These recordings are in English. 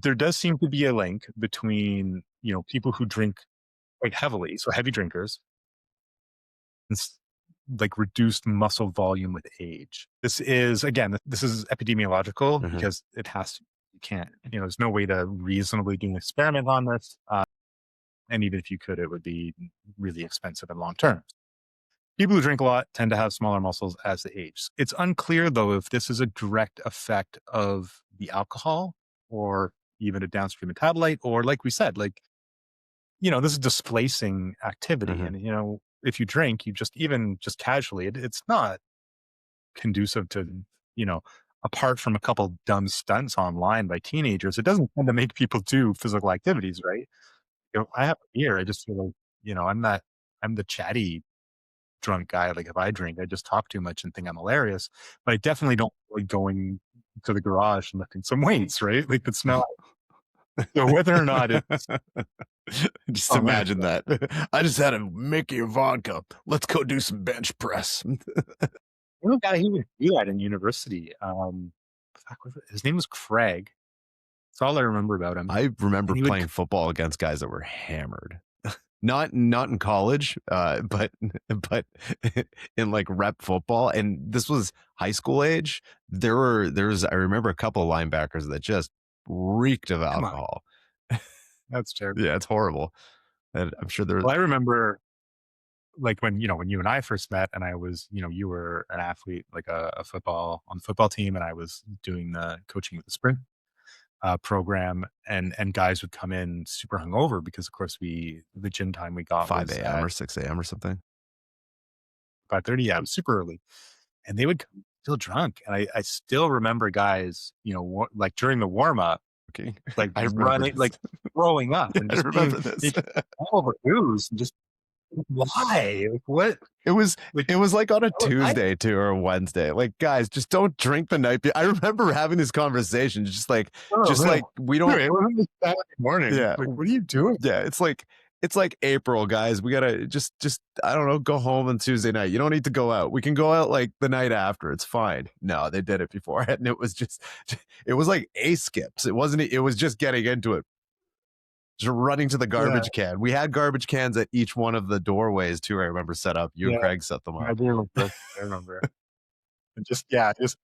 there does seem to be a link between, people who drink quite heavily, so heavy drinkers, and like reduced muscle volume with age. This is, again, this is epidemiological Mhm. because it has to, you can't, there's no way to reasonably do an experiment on this. And even if you could, it would be really expensive and long term. People who drink a lot tend to have smaller muscles as they age. It's unclear, though, if this is a direct effect of the alcohol or even a downstream metabolite, or like we said, like, this is displacing activity. Mhm. And, if you drink, you even just casually, it's not conducive to, you know, apart from a couple dumb stunts online by teenagers, it doesn't tend to make people do physical activities, right? I have a beer, I just feel like, I'm the chatty drunk guy. Like if I drink, I just talk too much and think I'm hilarious. But I definitely don't like going to the garage and lifting some weights, right? Like it's not, so whether or not it's, Just oh man, imagine that. I just had a Mickey of vodka. Let's go do some bench press. guy he would do that in university. His name was Craig. That's all I remember about him. I remember And he would, playing football against guys that were hammered. Not in college, but in like rep football, and this was high school age. There's I remember a couple of linebackers that just reeked of come on, alcohol. that's terrible. Yeah, it's horrible. And I'm sure there. Well, I remember like when you and I first met, and I was, you were an athlete, like a football on the football team, and I was doing the coaching of the sprint program, and guys would come in super hungover because, of course, the gym time we got 5 was a.m. at or 6 a.m. or something. 5:30. Yeah, it was super early, and they would come still drunk, and I still remember guys, like during the warm up, Okay. like I remember running, this. like throwing up and I just being remember this. they just all over booze and just why? Like what? It was Like it was like on a I Tuesday too, or a Wednesday. Like, guys, just don't drink the night. I remember having this conversation, oh just man. like we Dude, don't. it wasn't this Saturday morning. Yeah, Like, what are you doing? yeah. It's like April, guys. We gotta just I don't know, go home on Tuesday night. You don't need to go out. We can go out like the night after. It's fine. No, they did it before, and it was just it was like a skips. It wasn't. It was just getting into it. Just running to the Yeah, garbage can. We had garbage cans at each one of the doorways too. I remember set up. You and yeah. Craig set them I up. do remember. I remember. And just yeah, just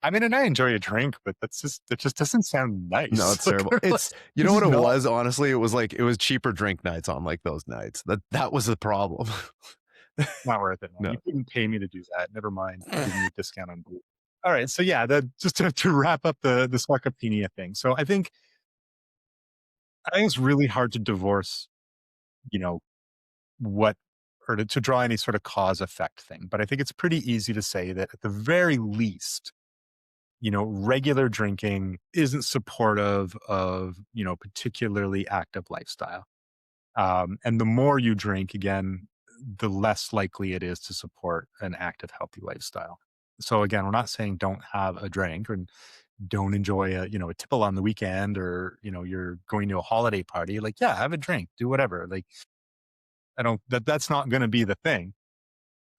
I mean, and I enjoy a drink, but it just doesn't sound No, nice. it's Like, terrible. they're like, It's you know this what is it not was, honestly? It was like it was cheaper drink nights on like those nights. That was the problem. not worth it, man. No. You couldn't pay me to do that. Never mind giving me a discount on booze. All right, so yeah, just to wrap up the sarcopenia thing. So I think it's really hard to divorce, you know, what or to draw any sort of cause effect thing. But I think it's pretty easy to say that at the very least, regular drinking isn't supportive of, particularly active lifestyle. And the more you drink, again, the less likely it is to support an active, healthy lifestyle. So again, we're not saying don't have a drink or don't enjoy a tipple on the weekend, or, you're going to a holiday party. Like, yeah, have a drink, do whatever. Like, I don't, that's not going to be the thing.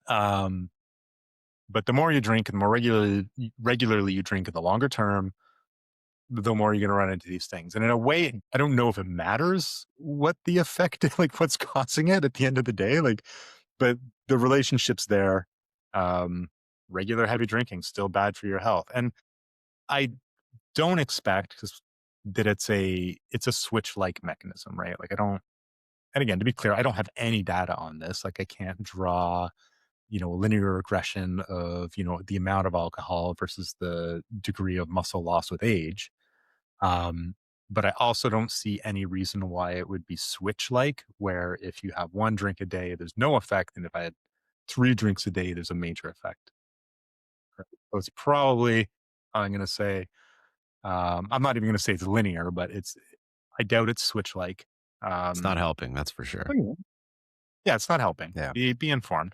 Um, but the more you drink and the more regularly you drink in the longer term, the more you're going to run into these things. And in a way, I don't know if it matters what the effect is, like what's causing it at the end of the day. Like, but the relationship's there. Um, Regular heavy drinking still bad for your health. And I don't expect that it's a switch like mechanism, right? Like I don't, and again, to be clear, I don't have any data on this. Like I can't draw, a linear regression of, the amount of alcohol versus the degree of muscle loss with age. Um, but I also don't see any reason why it would be switch like, where if you have one drink a day, there's no effect. And if I had three drinks a day, there's a major effect. Right? So it's probably, I'm going to say, I'm not even going to say it's linear, but I doubt it's switch like. It's not Um, helping, that's for sure. yeah, it's not helping. Yeah. Be informed.